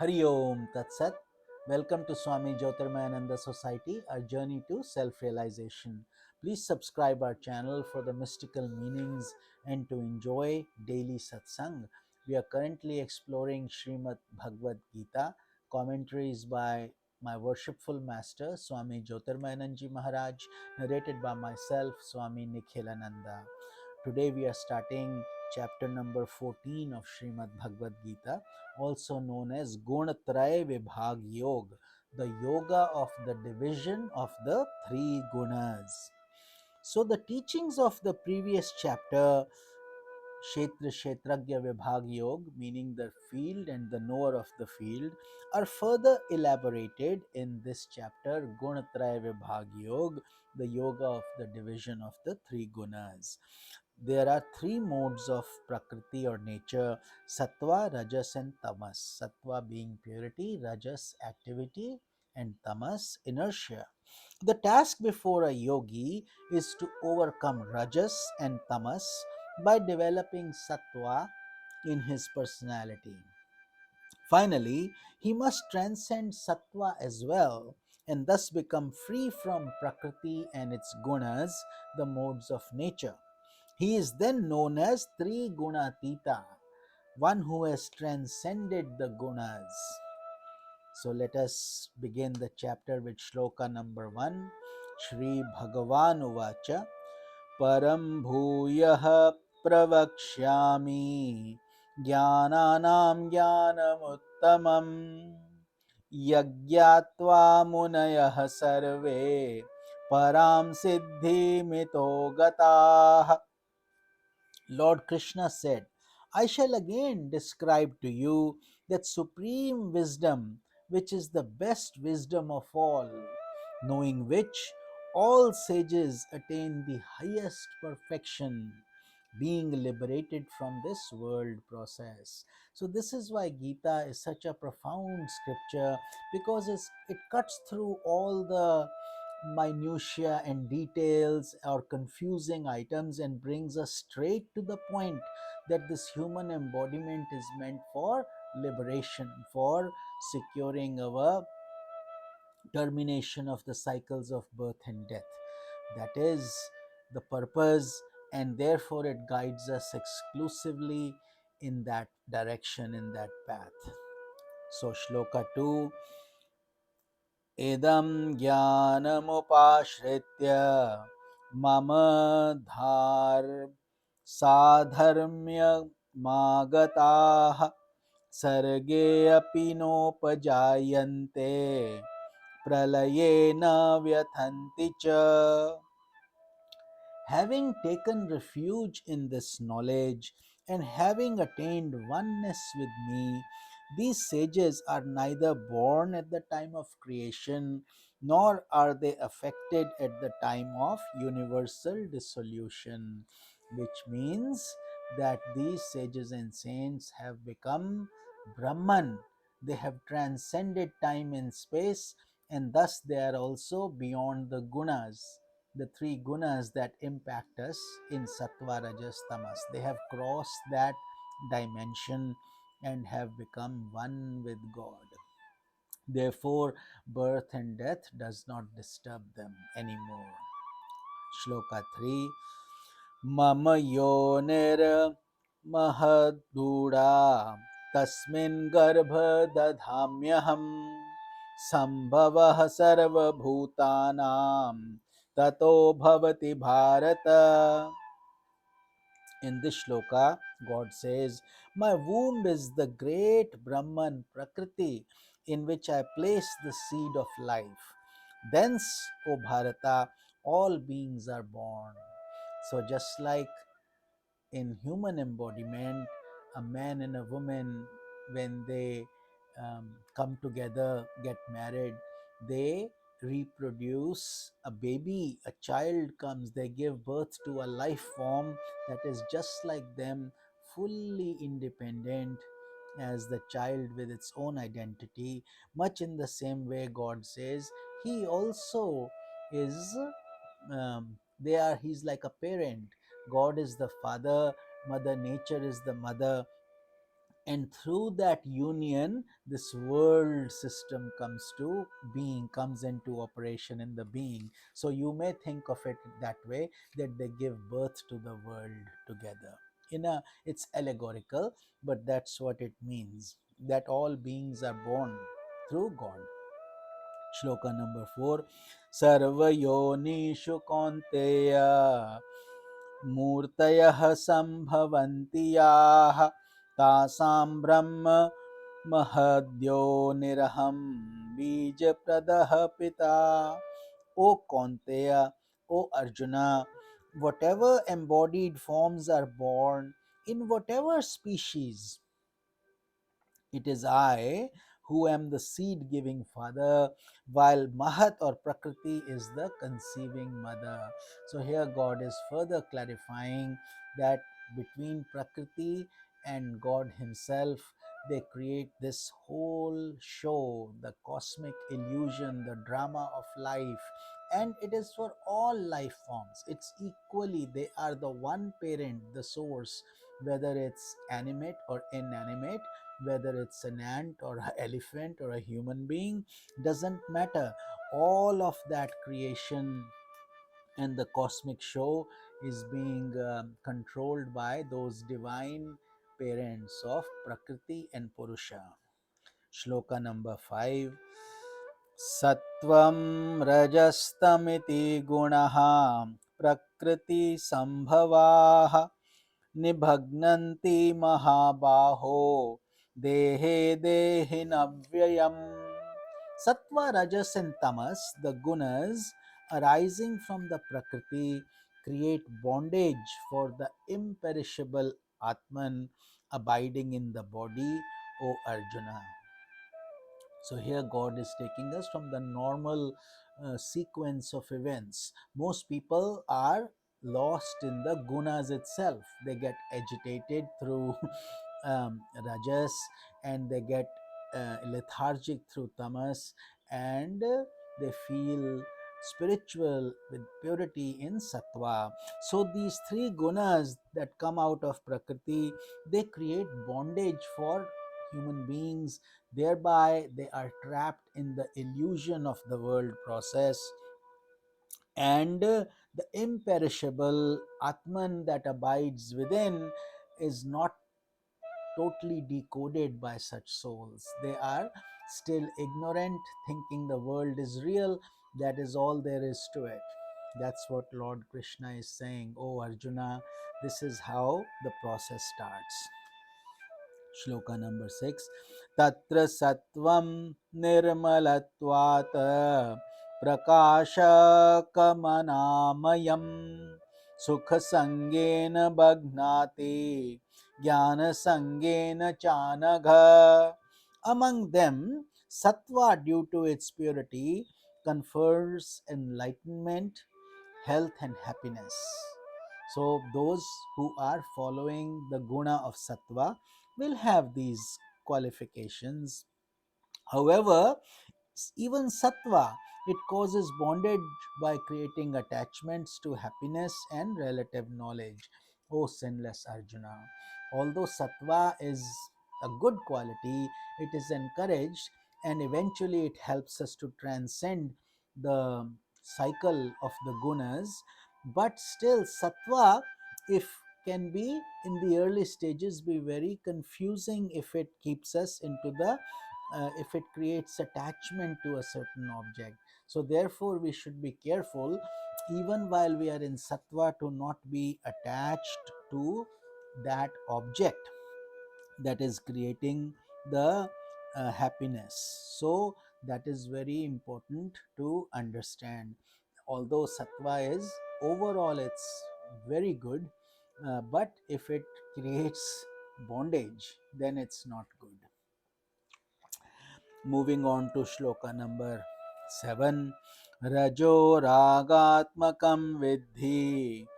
Hari Om Tat Sat. Welcome to Swami Jyotirmayananda Society, our journey to self-realization. Please subscribe our channel for the mystical meanings and to enjoy daily satsang. We are currently exploring Srimad Bhagavad Gita, commentaries by my worshipful master Swami Jyotirmayananda Maharaj, narrated by myself Swami Nikhilananda. Today we are starting chapter number 14 of Srimad Bhagavad Gita, also known as Gunatraya Vibhag Yoga, the yoga of the division of the three gunas. So the teachings of the previous chapter, Kshetra Kshetragya Vibhag Yoga, meaning the field and the knower of the field, are further elaborated in this chapter, Gunatraya Vibhag Yoga, the yoga of the division of the three gunas. There are three modes of Prakriti or nature: Sattva, Rajas, and Tamas. Sattva being purity, Rajas activity, and Tamas inertia. The task before a yogi is to overcome Rajas and Tamas by developing Sattva in his personality. Finally, he must transcend Sattva as well and thus become free from Prakriti and its gunas, the modes of nature. He is then known as Tri Gunatita, one who has transcended the gunas. So let us begin the chapter with shloka number 1. Shri Bhagavan Uvacha Param Bhuyah Pravakshyami Jnananam Jnanamuttamam Yagyatva Munayah Sarve Param Siddhi Mito Gatah. Lord Krishna said, I shall again describe to you that supreme wisdom, which is the best wisdom of all, knowing which all sages attain the highest perfection, being liberated from this world process. So, this is why Gita is such a profound scripture, because it cuts through all the minutiae and details or confusing items and brings us straight to the point that this human embodiment is meant for liberation, for securing our termination of the cycles of birth and death. That is the purpose, and therefore it guides us exclusively in that direction, in that path. So, Shloka 2, इदं ज्ञानमुपाश्रित्य मम धार साधर्म्यमागताः सर्गे अपि नोपजायन्ते प्रलये न व्यथन्ति च. Having taken refuge in this knowledge and having attained oneness with me, these sages are neither born at the time of creation nor are they affected at the time of universal dissolution, which means that these sages and saints have become Brahman. They have transcended time and space, and thus they are also beyond the gunas, the three gunas that impact us in sattva, rajas, tamas. They have crossed that dimension and have become one with God. Therefore, birth and death does not disturb them anymore. Shloka 3. Mama yonir mahadura tasmin garbha dadhamyaham sambhavah sarvabhutanam tato bhavati bharata. In this shloka, God says, my womb is the great Brahman Prakriti in which I place the seed of life. Thence, O Bharata, all beings are born. So, just like in human embodiment, a man and a woman, when they come together, get married, they reproduce a baby, a child comes, they give birth to a life form that is just like them, fully independent as the child with its own identity. Much in the same way, God says, He also is. He's like a parent. God is the father, Mother Nature is the mother, and through that union this world system comes into operation in the being. So you may think of it that way, that they give birth to the world together. It's allegorical, but that's what it means, that all beings are born through God. Shloka number 4. Sarvayonishu Kaunteya मूर्तयः सम्भवन्ति याः तासां ब्रह्म महद्योनिरहं बीजप्रदः पिता. O Kaunteya, O Arjuna, whatever embodied forms are born in whatever species, it is I who am the seed giving father, while Mahat or Prakriti is the conceiving mother. So here God is further clarifying that between Prakriti and God Himself, they create this whole show, the cosmic illusion, the drama of life. And it is for all life forms. It's equally, they are the one parent, the source, whether it's animate or inanimate, whether it's an ant or an elephant or a human being, doesn't matter. All of that creation and the cosmic show is being controlled by those divine parents of Prakriti and Purusha. Shloka number 5. Sattvam rajastamiti gunaha prakriti sambhavaha निभग्नन्ति महाबाहो देहे देहिनव्ययम्. Sattva, Rajas, and Tamas, the gunas arising from the Prakriti, create bondage for the imperishable Atman abiding in the body, O Arjuna. So here God is taking us from the normal sequence of events. Most people are lost in the gunas itself. They get agitated through rajas, and they get lethargic through tamas, and they feel spiritual with purity in sattva. So these three gunas that come out of Prakriti, they create bondage for human beings. Thereby, they are trapped in the illusion of the world process, and the imperishable Atman that abides within is not totally decoded by such souls. They are still ignorant, thinking the world is real. That is all there is to it. That's what Lord Krishna is saying. Oh Arjuna, this is how the process starts. Shloka number 6. Tatra sattvam nirmalatvat prakashakamanayam sukha sangena bhagnati jnana sangena chanagha. Among them, sattva, due to its purity, confers enlightenment, health, and happiness. So, those who are following the guna of sattva will have these qualifications. However, even sattva, it causes bondage by creating attachments to happiness and relative knowledge. O sinless Arjuna, although sattva is a good quality, it is encouraged, and eventually it helps us to transcend the cycle of the gunas. But still, sattva, if can be in the early stages, be very confusing if it keeps us into the if it creates attachment to a certain object. So therefore we should be careful, even while we are in sattva, to not be attached to that object that is creating the happiness. So that is very important to understand. Although sattva is overall, it's very good, but if it creates bondage, then it's not good. Moving on to shloka number 7. Rajo ragatmakam vidhi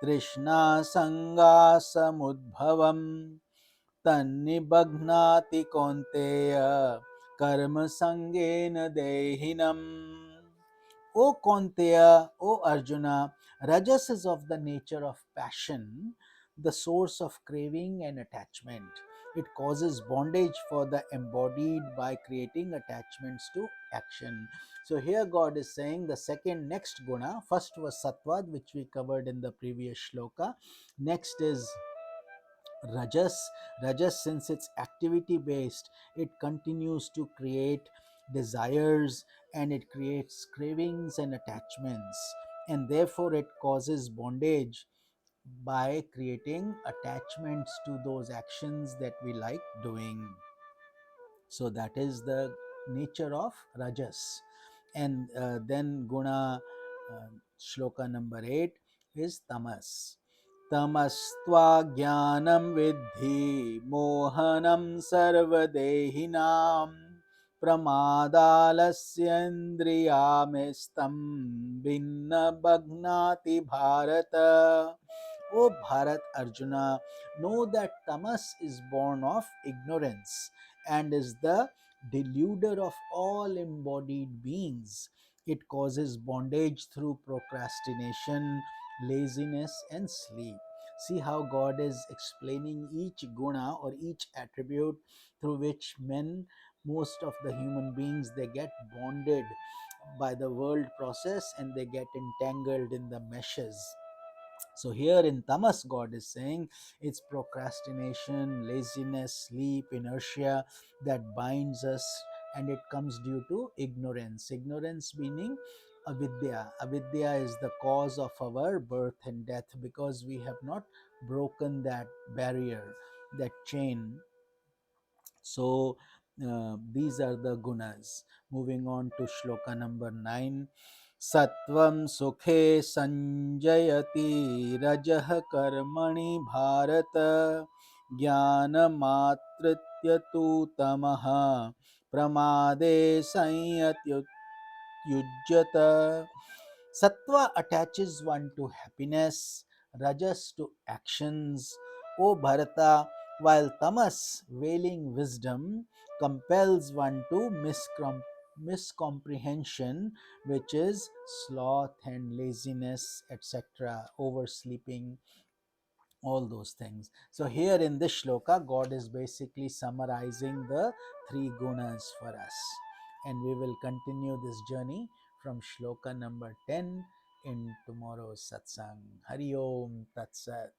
trishna sanga samudbhavam tannibaghnati konteya karma sangena dehinam. O Konteya, O Arjuna, Rajas is of the nature of passion, the source of craving and attachment. It causes bondage for the embodied by creating attachments to action. So here God is saying the second next guna, first was sattva, which we covered in the previous shloka. Next is rajas. Rajas, since it's activity based, it continues to create desires, and it creates cravings and attachments, and therefore it causes bondage by creating attachments to those actions that we like doing. So that is the nature of rajas. And then guna, shloka number 8 is tamas. Tamastva jnanam vidhi mohanam sarvadehinam pramadalasya binna bhagnati bharata. O Bharat, Arjuna, know that tamas is born of ignorance and is the deluder of all embodied beings. It causes bondage through procrastination, laziness, and sleep. See how God is explaining each guna or each attribute through which men, most of the human beings, they get bonded by the world process and they get entangled in the meshes. So here in tamas, God is saying it's procrastination, laziness, sleep, inertia that binds us, and it comes due to ignorance. Ignorance meaning avidya. Avidya is the cause of our birth and death, because we have not broken that barrier, that chain. So these are the gunas. Moving on to shloka number 9. Sattvam sukhe sanjayati rajah karmani bharata jnanamatritya tu tamaha pramade yujyata. Sattva attaches one to happiness, rajas to actions, O Bharata, while tamas, veiling wisdom, compels one to miscomprehension, which is sloth and laziness, etc., oversleeping, all those things. So here in this shloka, God is basically summarizing the three gunas for us, and we will continue this journey from shloka number 10 in tomorrow's satsang. Hari Om Tat Sat.